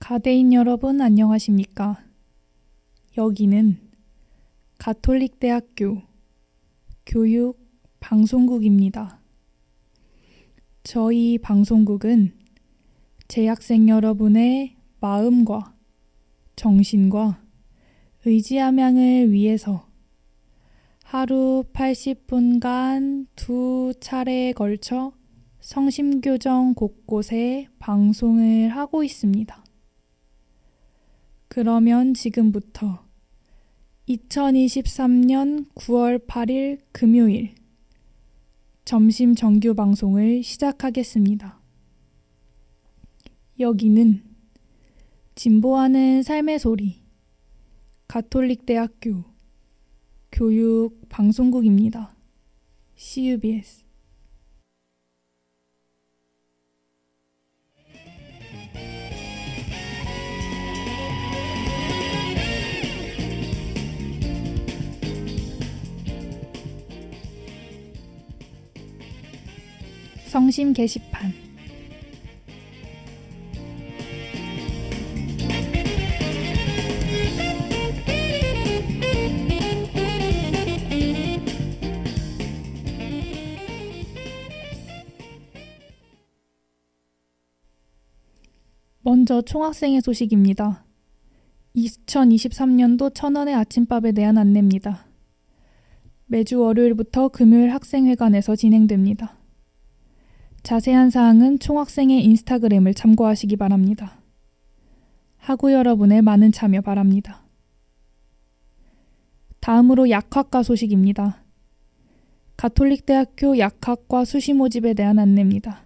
가대인 여러분 안녕하십니까? 여기는 가톨릭대학교 교육방송국입니다. 저희 방송국은 재학생 여러분의 마음과 정신과 의지함양을 위해서 하루 80분간 2차례에 걸쳐 성심교정 곳곳에 방송을 하고 있습니다. 그러면 지금부터 2023년 9월 8일 금요일 점심 정규 방송을 시작하겠습니다. 여기는 진보하는 삶의 소리 가톨릭대학교 교육방송국입니다. CUBS 성심 게시판 먼저 총학생회 소식입니다. 2023년도 1,000원의 아침밥에 대한 안내입니다. 매주 월요일부터 금요일 학생회관에서 진행됩니다. 자세한 사항은 총학생회 인스타그램을 참고하시기 바랍니다. 학우 여러분의 많은 참여 바랍니다. 다음으로 약학과 소식입니다. 가톨릭대학교 약학과 수시 모집에 대한 안내입니다.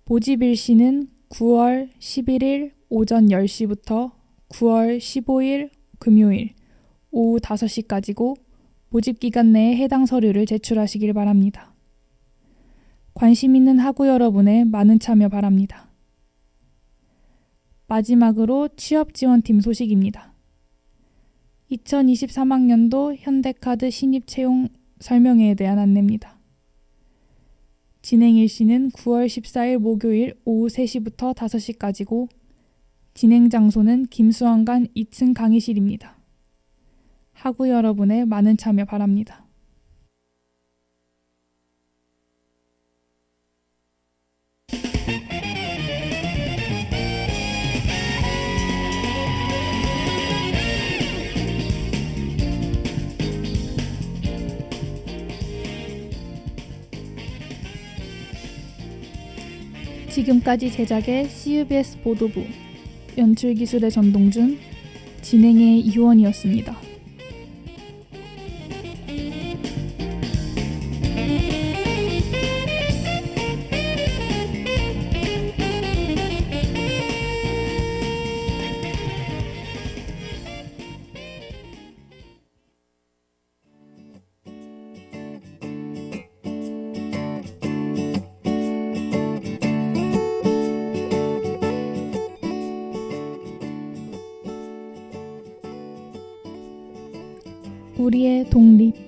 모집 일시는 9월 11일 오전 10시부터 9월 15일 금요일 오후 5시까지고 모집 기간 내에 해당 서류를 제출하시길 바랍니다. 관심 있는 학우 여러분의 많은 참여 바랍니다. 마지막으로 취업지원팀 소식입니다. 2023학년도 현대카드 신입 채용 설명회에 대한 안내입니다. 진행 일시는 9월 14일 목요일 오후 3시부터 5시까지고 진행 장소는 김수환관 2층 강의실입니다. 학우 여러분의 많은 참여 바랍니다. 지금까지 제작의 CUBS 보도부, 연출기술의 전동준, 진행의 이효원이었습니다. 우리의 독립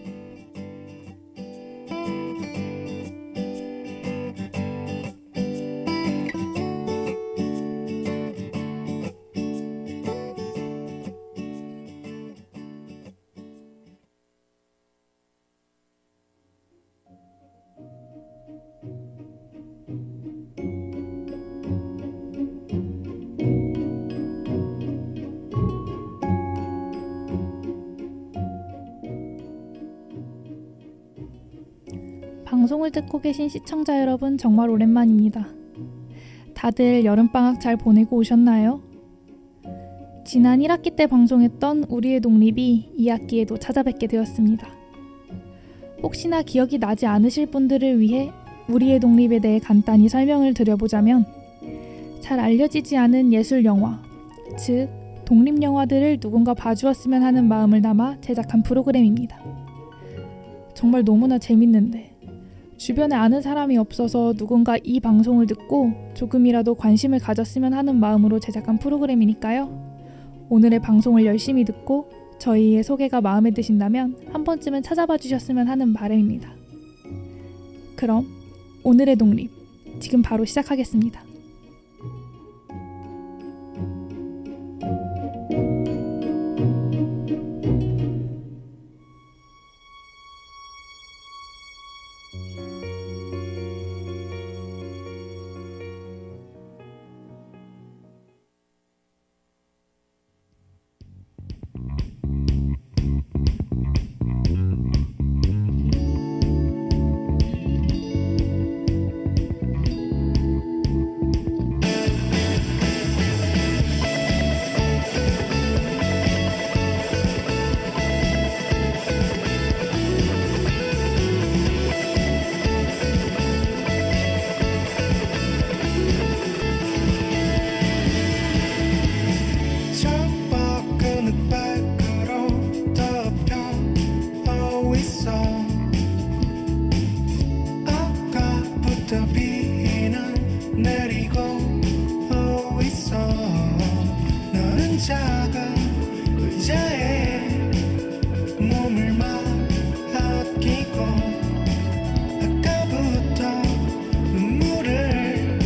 방송을 듣고 계신 시청자 여러분 정말 오랜만입니다. 다들 여름방학 잘 보내고 오셨나요? 지난 1학기 때 방송했던 우리의 독립이 2학기에도 찾아뵙게 되었습니다. 혹시나 기억이 나지 않으실 분들을 위해 우리의 독립에 대해 간단히 설명을 드려보자면 잘 알려지지 않은 예술 영화, 즉 독립 영화들을 누군가 봐주었으면 하는 마음을 담아 제작한 프로그램입니다. 정말 너무나 재밌는데 주변에 아는 사람이 없어서 누군가 이 방송을 듣고 조금이라도 관심을 가졌으면 하는 마음으로 제작한 프로그램이니까요. 오늘의 방송을 열심히 듣고 저희의 소개가 마음에 드신다면 한 번쯤은 찾아봐 주셨으면 하는 바람입니다. 그럼 오늘의 독립 지금 바로 시작하겠습니다. 있어. 아까부터 비는 내리고 있어. 너는 작은 의자에 몸을 맡기고 아까부터 눈물을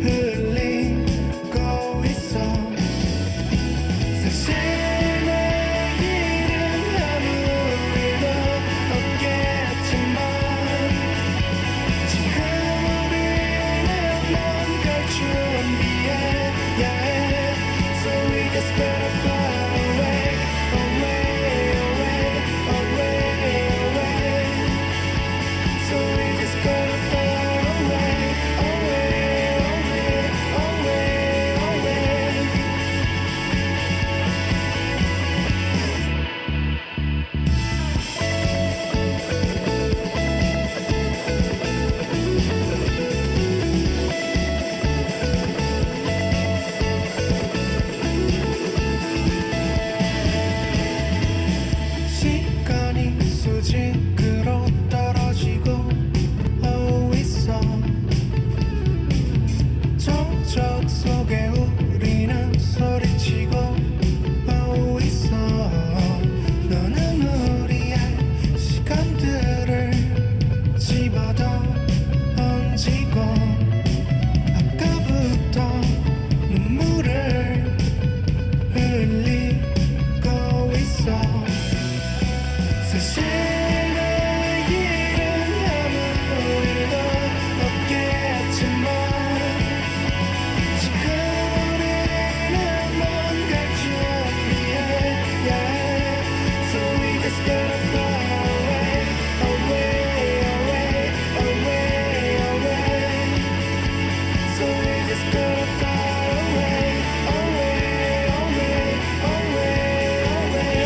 흘리고 있어. 사실 내 일은 아무 일도 없겠지만 지금 우리는 뭔가 준비해야 해. So we just gotta fly away, away, away, away, away. So we just gotta fly away, away, away, away, away. 시간이 수직으로 떨어지고 있어. 정적 속에 우리는 소리치고 있어. 너는 우리의 시간들을 집어던지고 아까부터 눈물을 흘리고 있어. 사실 내 일은 아무 일도 없겠지만 지금 우리는 뭔가 준비해야 해. So we just gotta fly away, away, away, away, away. So we just gotta fly away, away, away, away, away.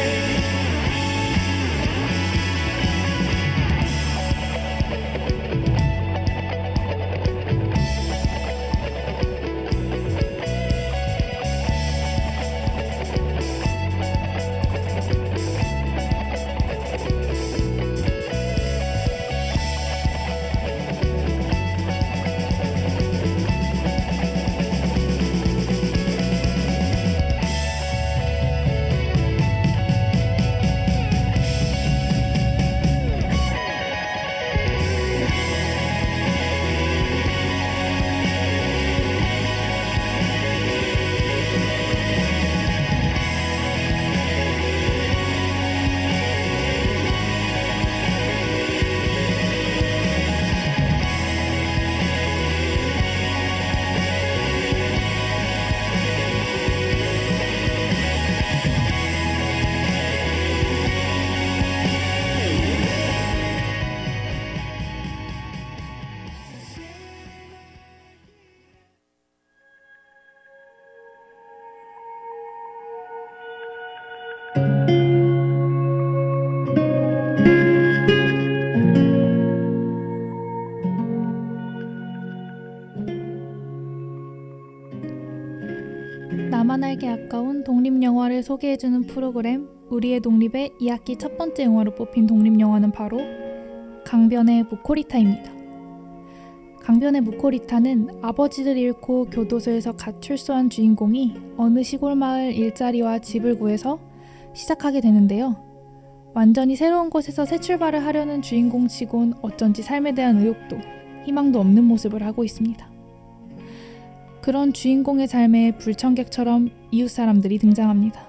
나만 알기 아까운 독립영화를 소개해주는 프로그램 우리의 독립의 2학기 첫 번째 영화로 뽑힌 독립영화는 바로 강변의 무코리타입니다. 강변의 무코리타는 아버지를 잃고 교도소에서 갓 출소한 주인공이 어느 시골 마을 일자리와 집을 구해서 시작하게 되는데요. 완전히 새로운 곳에서 새 출발을 하려는 주인공치곤 어쩐지 삶에 대한 의욕도 희망도 없는 모습을 하고 있습니다. 그런 주인공의 삶에 불청객처럼 이웃 사람들이 등장합니다.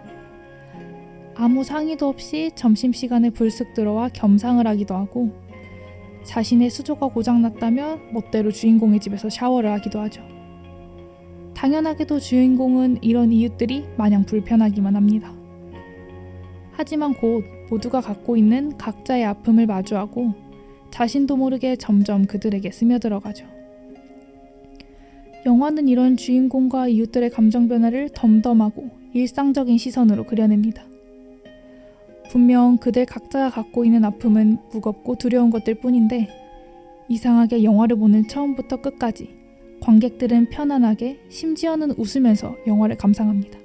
아무 상의도 없이 점심시간에 불쑥 들어와 겸상을 하기도 하고 자신의 수조가 고장났다면 멋대로 주인공의 집에서 샤워를 하기도 하죠. 당연하게도 주인공은 이런 이웃들이 마냥 불편하기만 합니다. 하지만 곧 모두가 갖고 있는 각자의 아픔을 마주하고 자신도 모르게 점점 그들에게 스며들어가죠. 영화는 이런 주인공과 이웃들의 감정 변화를 덤덤하고 일상적인 시선으로 그려냅니다. 분명 그들 각자가 갖고 있는 아픔은 무겁고 두려운 것들 뿐인데 이상하게 영화를 보는 처음부터 끝까지 관객들은 편안하게 심지어는 웃으면서 영화를 감상합니다.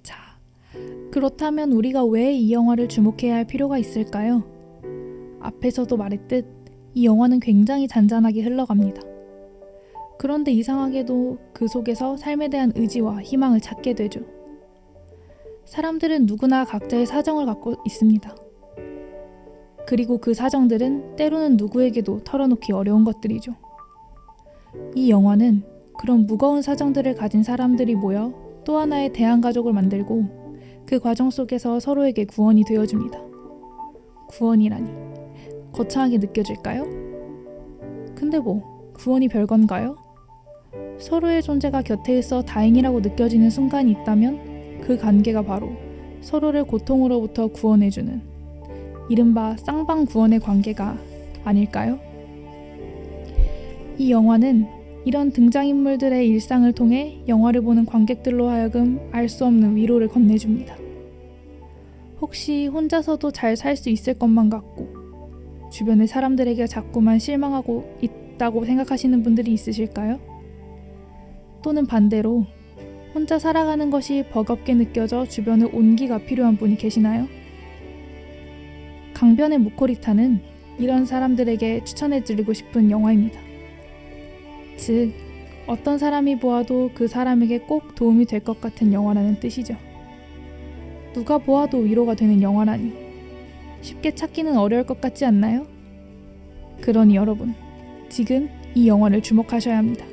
자, 그렇다면 우리가 왜 이 영화를 주목해야 할 필요가 있을까요? 앞에서도 말했듯 이 영화는 굉장히 잔잔하게 흘러갑니다. 그런데 이상하게도 그 속에서 삶에 대한 의지와 희망을 찾게 되죠. 사람들은 누구나 각자의 사정을 갖고 있습니다. 그리고 그 사정들은 때로는 누구에게도 털어놓기 어려운 것들이죠. 이 영화는 그런 무거운 사정들을 가진 사람들이 모여 또 하나의 대한가족을 만들고 그 과정 속에서 서로에게 구원이 되어줍니다. 구원이라니 거창하게 느껴질까요? 근데 뭐 구원이 별건가요? 서로의 존재가 곁에 있어 다행이라고 느껴지는 순간이 있다면 그 관계가 바로 서로를 고통으로부터 구원해주는 이른바 쌍방구원의 관계가 아닐까요? 이 영화는 이런 등장인물들의 일상을 통해 영화를 보는 관객들로 하여금 알 수 없는 위로를 건네줍니다. 혹시 혼자서도 잘 살 수 있을 것만 같고 주변의 사람들에게 자꾸만 실망하고 있다고 생각하시는 분들이 있으실까요? 또는 반대로 혼자 살아가는 것이 버겁게 느껴져 주변에 온기가 필요한 분이 계시나요? 강변의 무코리타는 이런 사람들에게 추천해드리고 싶은 영화입니다. 즉, 어떤 사람이 보아도 그 사람에게 꼭 도움이 될 것 같은 영화라는 뜻이죠. 누가 보아도 위로가 되는 영화라니 쉽게 찾기는 어려울 것 같지 않나요? 그러니 여러분, 지금 이 영화를 주목하셔야 합니다.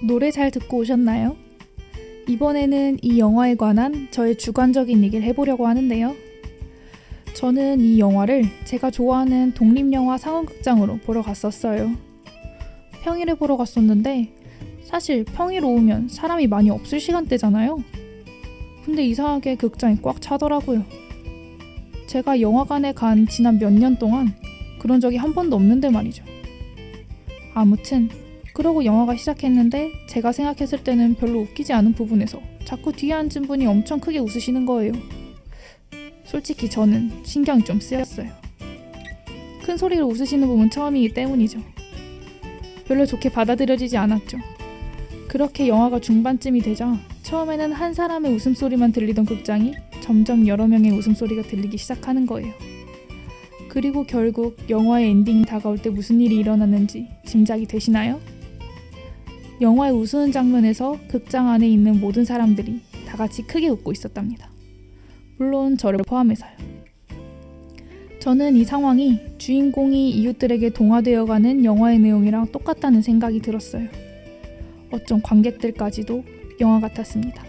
노래 잘 듣고 오셨나요? 이번에는 이 영화에 관한 저의 주관적인 얘기를 해보려고 하는데요. 저는 이 영화를 제가 좋아하는 독립영화 상업극장으로 보러 갔었어요. 평일에 보러 갔었는데 사실 평일 오후면 사람이 많이 없을 시간대잖아요. 근데 이상하게 극장이 꽉 차더라고요. 제가 영화관에 간 지난 몇 년 동안 그런 적이 한 번도 없는데 말이죠. 아무튼 그러고 영화가 시작했는데 제가 생각했을 때는 별로 웃기지 않은 부분에서 자꾸 뒤에 앉은 분이 엄청 크게 웃으시는 거예요. 솔직히 저는 신경이 좀 쓰였어요. 큰 소리로 웃으시는 부분 처음이기 때문이죠. 별로 좋게 받아들여지지 않았죠. 그렇게 영화가 중반쯤이 되자 처음에는 한 사람의 웃음소리만 들리던 극장이 점점 여러 명의 웃음소리가 들리기 시작하는 거예요. 그리고 결국 영화의 엔딩이 다가올 때 무슨 일이 일어났는지 짐작이 되시나요? 영화의 웃으는 장면에서 극장 안에 있는 모든 사람들이 다 같이 크게 웃고 있었답니다. 물론 저를 포함해서요. 저는 이 상황이 주인공이 이웃들에게 동화되어가는 영화의 내용이랑 똑같다는 생각이 들었어요. 어쩜 관객들까지도 영화 같았습니다.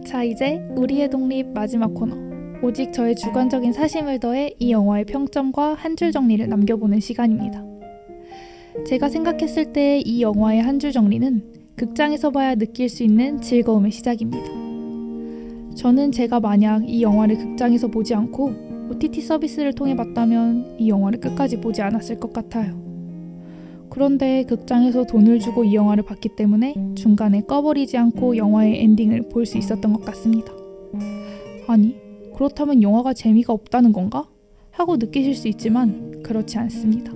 자, 이제 우리의 독립 마지막 코너. 오직 저의 주관적인 사심을 더해 이 영화의 평점과 한 줄 정리를 남겨보는 시간입니다. 제가 생각했을 때 이 영화의 한 줄 정리는 극장에서 봐야 느낄 수 있는 즐거움의 시작입니다. 저는 제가 만약 이 영화를 극장에서 보지 않고 OTT 서비스를 통해 봤다면 이 영화를 끝까지 보지 않았을 것 같아요. 그런데 극장에서 돈을 주고 이 영화를 봤기 때문에 중간에 꺼버리지 않고 영화의 엔딩을 볼 수 있었던 것 같습니다. 아니, 그렇다면 영화가 재미가 없다는 건가? 하고 느끼실 수 있지만 그렇지 않습니다.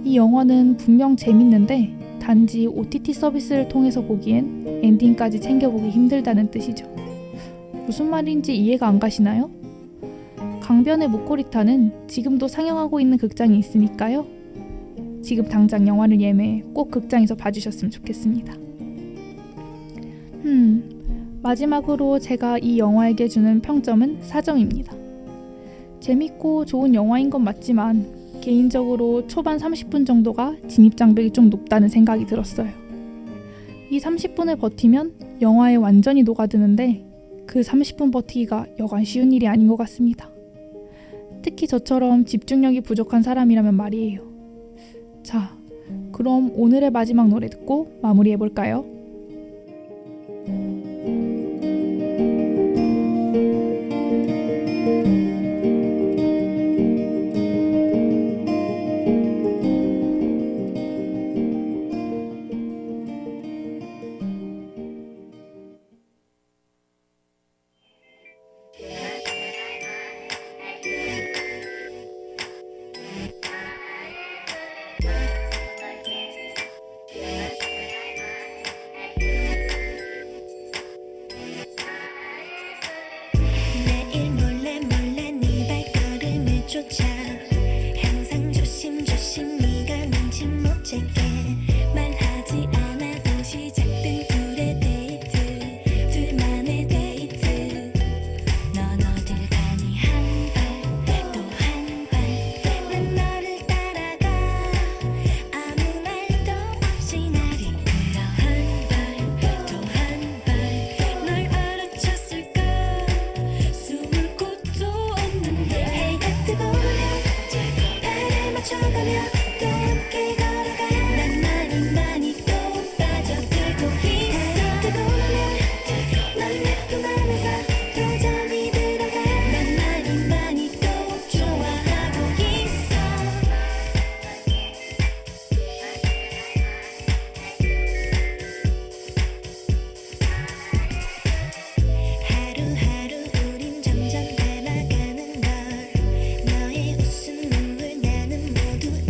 이 영화는 분명 재밌는데 단지 OTT 서비스를 통해서 보기엔 엔딩까지 챙겨보기 힘들다는 뜻이죠. 무슨 말인지 이해가 안 가시나요? 강변의 목고리타는 지금도 상영하고 있는 극장이 있으니까요. 지금 당장 영화를 예매해 꼭 극장에서 봐주셨으면 좋겠습니다. 마지막으로 제가 이 영화에게 주는 평점은 4점입니다. 재밌고 좋은 영화인 건 맞지만 개인적으로 초반 30분 정도가 진입장벽이 좀 높다는 생각이 들었어요. 이 30분을 버티면 영화에 완전히 녹아드는데 그 30분 버티기가 여간 쉬운 일이 아닌 것 같습니다. 특히 저처럼 집중력이 부족한 사람이라면 말이에요. 자, 그럼 오늘의 마지막 노래 듣고 마무리해볼까요? 매일 몰래 몰래 네 발걸음을 쫓아 항상 조심조심 네가 눈치 못 채게 말하지 않아도 시작된 둘의 데이트 둘만의 데이트 넌 어딜 가니 한 발 또 한 발 난 너를 따라가 아무 말도 없이 날 이끌어 한 발 또 한 발 널 알아챘을까 숨을 곳도 없는데 해가 뜨거우면 발을 맞춰가며 또 함께 걸어가 난 많이 또 빠져들고 있어 뜨거우면 널 느껴가면서 더 잠이 들어가 난 많이 또 좋아하고 있어 하루하루 우린 점점 닮아가는 걸 너의 웃음 눈물 나는 모두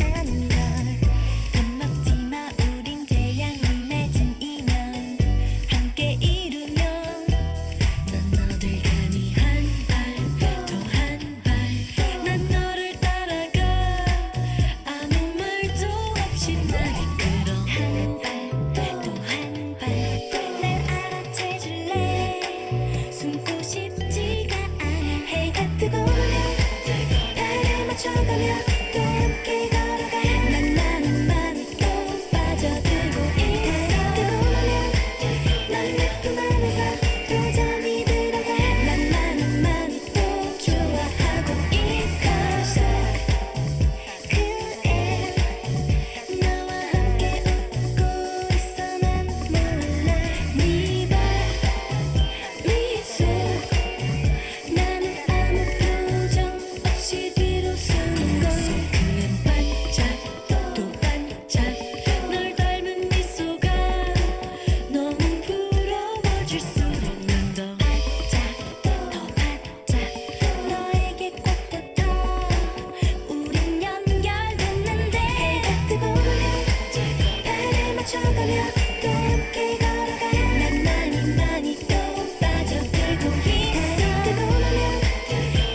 떠나면 또 함께 걸어가 난 많이 많이 또 빠져들고 있어 뜨고 나면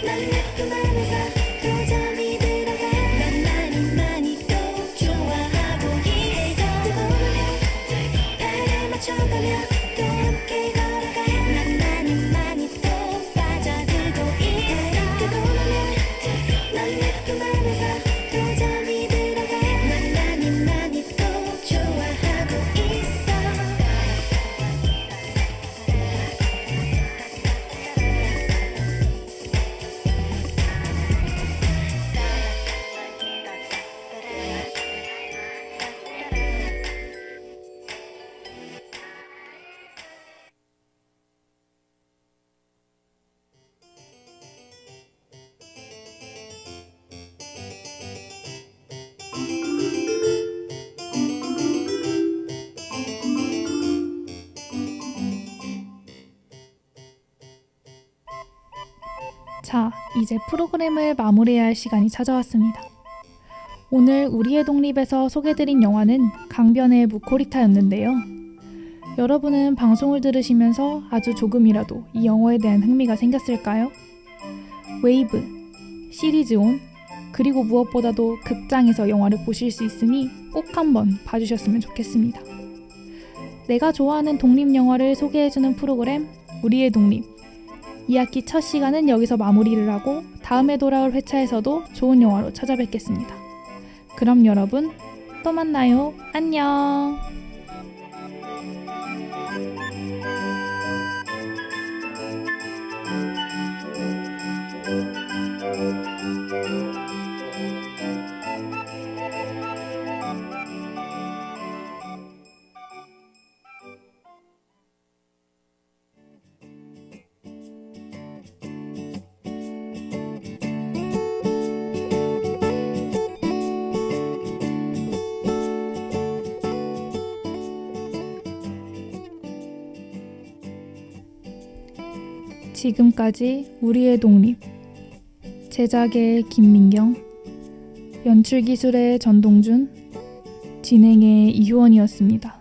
난 내꿈하면서 또 잠이 들어가 난 많이 많이 또 좋아하고 있어 뜨고 나면 발에 맞춰가며 또 함께 걸어가 난 많이 많이 또 빠져들고 있어 뜨고 나면 난 내꿈하면서 또 잠이 들어가 난 많이 많이 또 좋아하고 있어 자, 이제 프로그램을 마무리해야 할 시간이 찾아왔습니다. 오늘 우리의 독립에서 소개드린 영화는 강변의 무코리타였는데요. 여러분은 방송을 들으시면서 아주 조금이라도 이 영화에 대한 흥미가 생겼을까요? 웨이브, 시리즈 온, 그리고 무엇보다도 극장에서 영화를 보실 수 있으니 꼭 한번 봐주셨으면 좋겠습니다. 내가 좋아하는 독립영화를 소개해주는 프로그램 우리의 독립 2학기 첫 시간은 여기서 마무리를 하고 다음에 돌아올 회차에서도 좋은 영화로 찾아뵙겠습니다. 그럼 여러분 또 만나요. 안녕. 지금까지 우리의 독립 제작의 김민경, 연출기술의 전동준, 진행의 이효원이었습니다.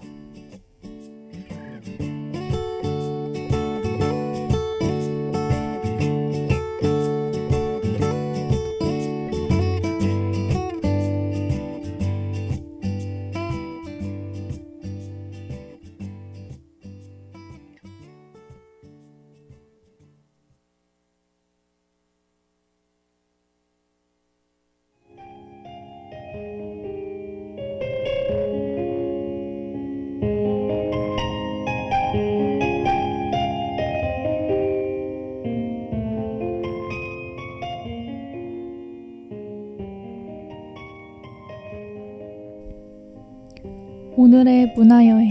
오늘의 문화여행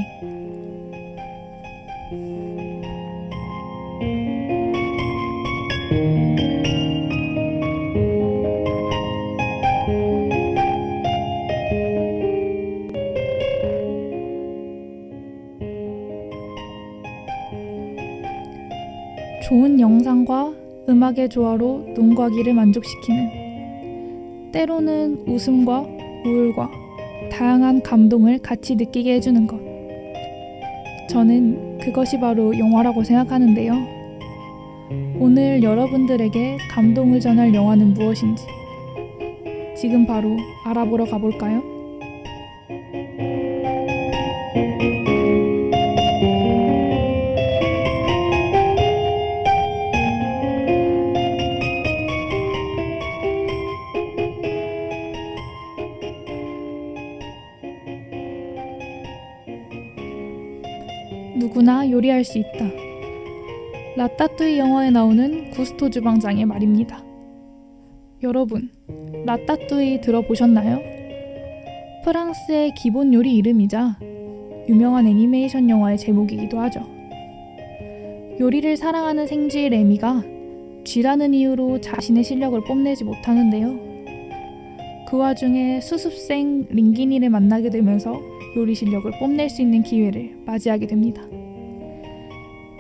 좋은 영상과 음악의 조화로 눈과 귀를 만족시키는 때로는 웃음과 우울과 다양한 감동을 같이 느끼게 해주는 것. 저는 그것이 바로 영화라고 생각하는데요. 오늘 여러분들에게 감동을 전할 영화는 무엇인지 지금 바로 알아보러 가볼까요? 누구나 요리할 수 있다. 라따뚜이 영화에 나오는 구스토 주방장의 말입니다. 여러분, 라따뚜이 들어보셨나요? 프랑스의 기본 요리 이름이자 유명한 애니메이션 영화의 제목이기도 하죠. 요리를 사랑하는 생쥐 레미가 쥐라는 이유로 자신의 실력을 뽐내지 못하는데요. 그 와중에 수습생 링기니를 만나게 되면서 요리 실력을 뽐낼 수 있는 기회를 맞이하게 됩니다.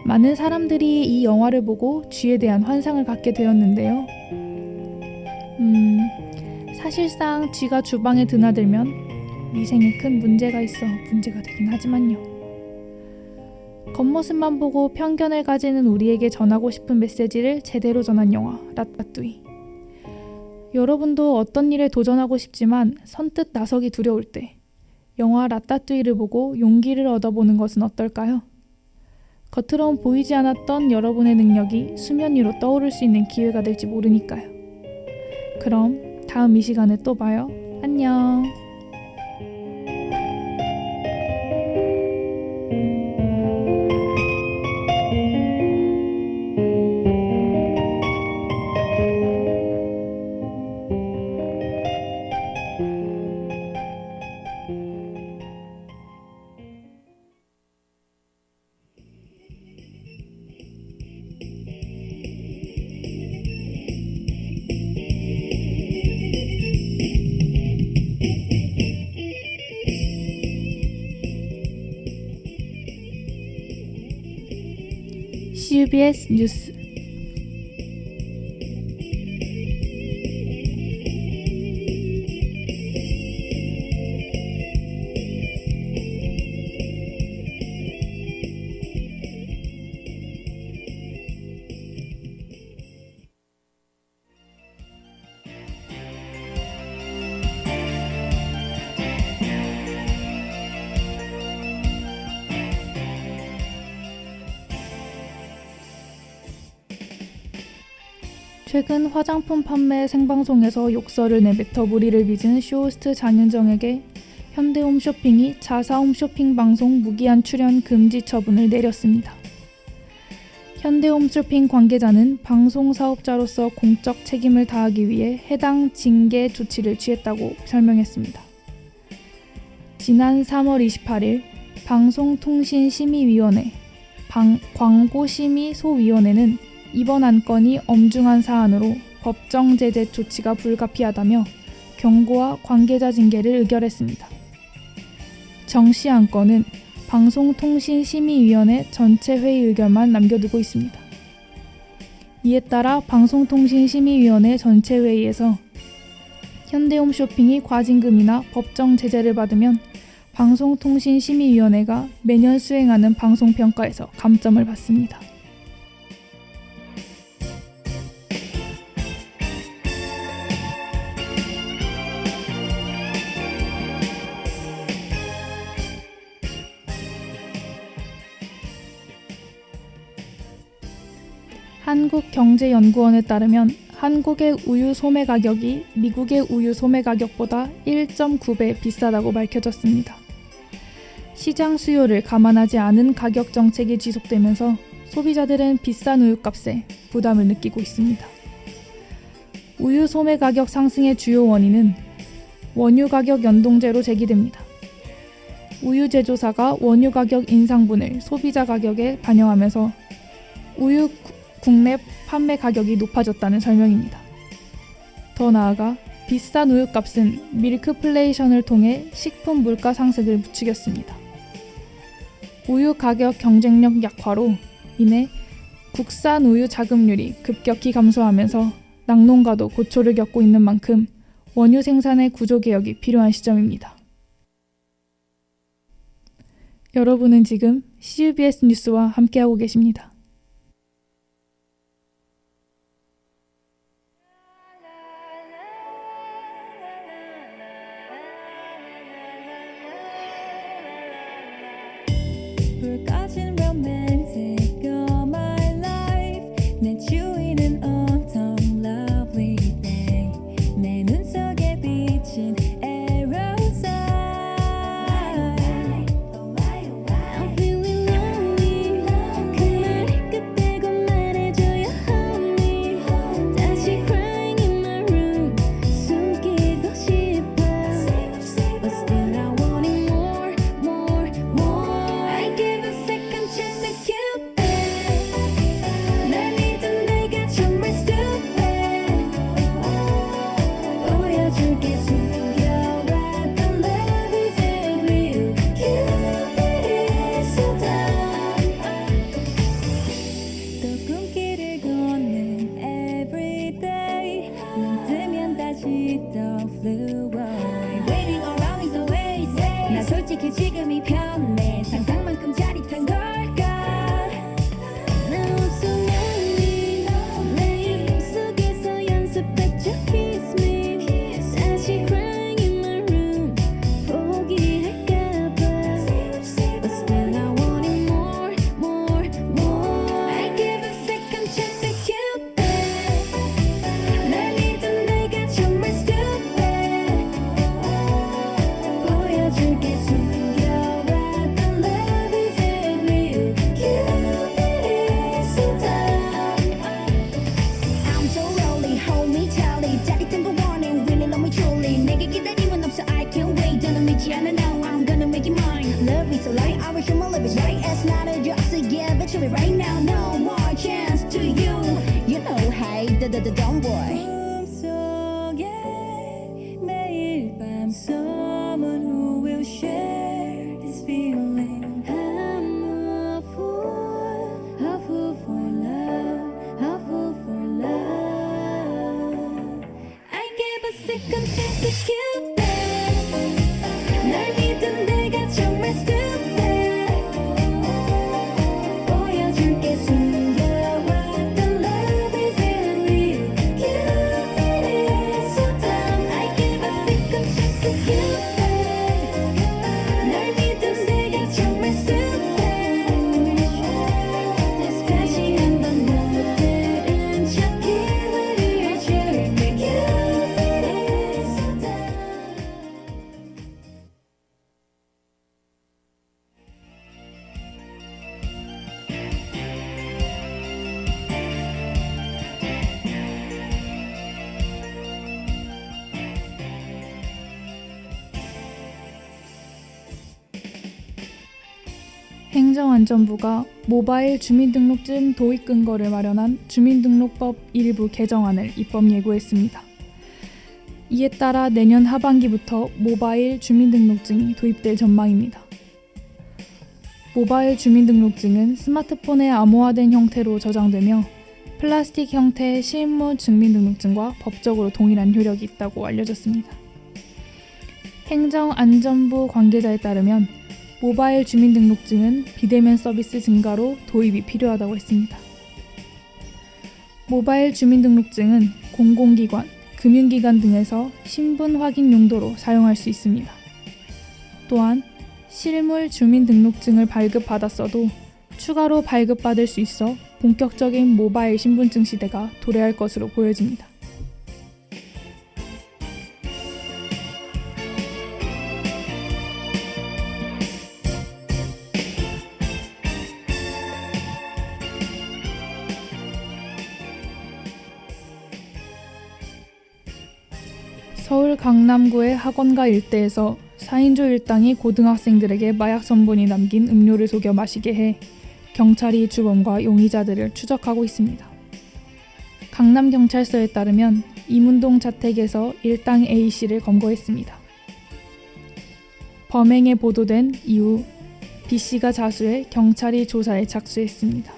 많은 사람들이 이 영화를 보고 쥐에 대한 환상을 갖게 되었는데요. 사실상 쥐가 주방에 드나들면 위생에 큰 문제가 있어 문제가 되긴 하지만요. 겉모습만 보고 편견을 가지는 우리에게 전하고 싶은 메시지를 제대로 전한 영화 라따뚜이. 여러분도 어떤 일에 도전하고 싶지만 선뜻 나서기 두려울 때 영화 라따뚜이를 보고 용기를 얻어보는 것은 어떨까요? 겉으론 보이지 않았던 여러분의 능력이 수면 위로 떠오를 수 있는 기회가 될지 모르니까요. 그럼 다음 이 시간에 또 봐요. 안녕. CUBS 뉴스. 최근 화장품 판매 생방송에서 욕설을 내뱉어 무리를 빚은 쇼호스트 장윤정에게 현대홈쇼핑이 자사 홈쇼핑 방송 무기한 출연 금지 처분을 내렸습니다. 현대홈쇼핑 관계자는 방송 사업자로서 공적 책임을 다하기 위해 해당 징계 조치를 취했다고 설명했습니다. 지난 3월 28일 방송통신심의위원회 광고심의소위원회는 이번 안건이 엄중한 사안으로 법정 제재 조치가 불가피하다며 경고와 관계자 징계를 의결했습니다. 정시 안건은 방송통신심의위원회 전체 회의 의결만 남겨두고 있습니다. 이에 따라 방송통신심의위원회 전체 회의에서 현대홈쇼핑이 과징금이나 법정 제재를 받으면 방송통신심의위원회가 매년 수행하는 방송평가에서 감점을 받습니다. 한국경제연구원에 따르면 한국의 우유 소매 가격이 미국의 우유 소매 가격보다 1.9배 비싸다고 밝혀졌습니다. 시장 수요를 감안하지 않은 가격 정책이 지속되면서 소비자들은 비싼 우유값에 부담을 느끼고 있습니다. 우유 소매 가격 상승의 주요 원인은 원유 가격 연동제로 제기됩니다. 우유 제조사가 원유 가격 인상분을 소비자 가격에 반영하면서 우유 국내 판매 가격이 높아졌다는 설명입니다. 더 나아가 비싼 우유값은 밀크플레이션을 통해 식품 물가 상승을 부추겼습니다. 우유 가격 경쟁력 약화로 인해 국산 우유 자급률이 급격히 감소하면서 낙농가도 고초를 겪고 있는 만큼 원유 생산의 구조개혁이 필요한 시점입니다. 여러분은 지금 CUBS 뉴스와 함께하고 계십니다. 불 꺼진 romantic all my life 내 주위는 autumn lovely day 내 눈 속에 비친 aerosol I'm feeling lonely 그만 보여줄게 숨겨왔던 love is it real Cupid is so dumb I'm so lonely hold me tightly 짜릿한 거 원해 really love me truly 내게 기다림은 없어 I can't wait 너는 믿지 않아 now I'm gonna make it mine Love is a lie I wish my love is right It's not a joke so yeah bet you right now no more chance to you You know hey don't boy 꿈속에 매일 밤 someone who will share this feeling I'm a fool for love a fool for love I gave a second chance to Cupid 날 믿은 내가 정말 stupid 보여줄게 숨겨왔던 love is it real Cupid is so dumb I gave a second chance to Cupid 날 믿은 내가 정말 stupid 다시 한번 못 들은 척 기회를 줄게 Cupid is so dumb 행정안전부가 모바일 주민등록증 도입 근거를 마련한 주민등록법 일부 개정안을 입법 예고했습니다. 이에 따라 내년 하반기부터 모바일 주민등록증이 도입될 전망입니다. 모바일 주민등록증은 스마트폰에 암호화된 형태로 저장되며 플라스틱 형태의 실무 주민등록증과 법적으로 동일한 효력이 있다고 알려졌습니다. 행정안전부 관계자에 따르면 모바일 주민등록증은 비대면 서비스 증가로 도입이 필요하다고 했습니다. 모바일 주민등록증은 공공기관, 금융기관 등에서 신분 확인 용도로 사용할 수 있습니다. 또한 실물 주민등록증을 발급받았어도 추가로 발급받을 수 있어 본격적인 모바일 신분증 시대가 도래할 것으로 보여집니다. 서울 강남구의 학원가 일대에서 4인조 일당이 고등학생들에게 마약 성분이 담긴 음료를 속여 마시게 해 경찰이 주범과 용의자들을 추적하고 있습니다. 강남경찰서에 따르면 이문동 자택에서 일당 A씨를 검거했습니다. 범행에 보도된 이후 B씨가 자수해 경찰이 조사에 착수했습니다.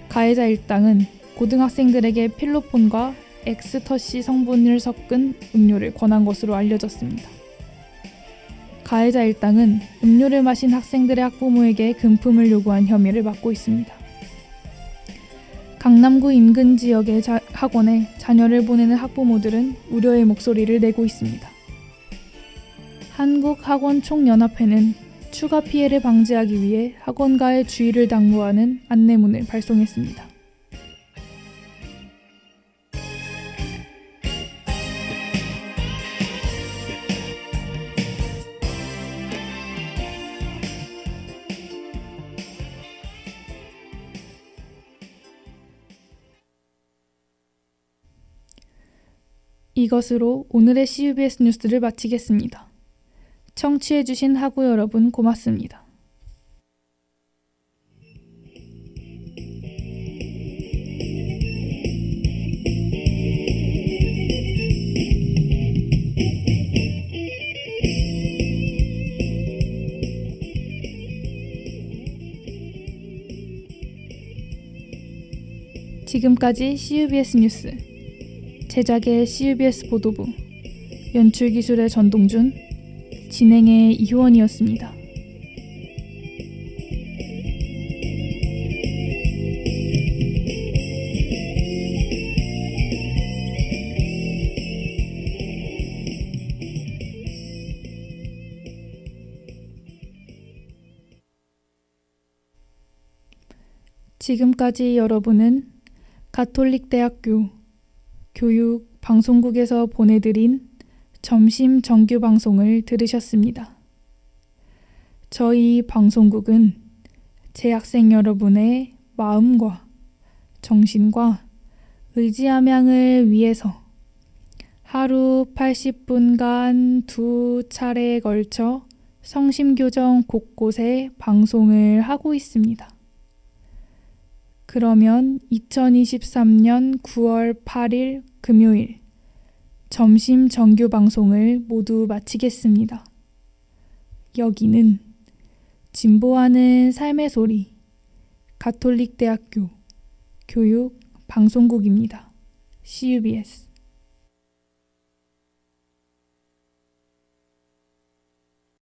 가해자 일당은 고등학생들에게 필로폰과 엑스터시 성분을 섞은 음료를 권한 것으로 알려졌습니다. 가해자 일당은 음료를 마신 학생들의 학부모에게 금품을 요구한 혐의를 받고 있습니다. 강남구 인근 지역의 학원에 자녀를 보내는 학부모들은 우려의 목소리를 내고 있습니다. 한국학원총연합회는 추가 피해를 방지하기 위해 학원가의 주의를 당부하는 안내문을 발송했습니다. 이것으로 오늘의 CUBS 뉴스를 마치겠습니다. 청취해주신 학우 여러분 고맙습니다. 지금까지 CUBS 뉴스 제작의 CUBS 보도부, 연출기술의 전동준, 진행의 이효원이었습니다. 지금까지 여러분은 가톨릭대학교 교육방송국에서 보내드린 점심 정규 방송을 들으셨습니다. 저희 방송국은 재학생 여러분의 마음과 정신과 의지함양을 위해서 하루 80분간 2차례에 걸쳐 성심교정 곳곳에 방송을 하고 있습니다. 그러면 2023년 9월 8일 금요일 점심 정규 방송을 모두 마치겠습니다. 여기는 진보하는 삶의 소리 가톨릭대학교 교육 방송국입니다. CUBS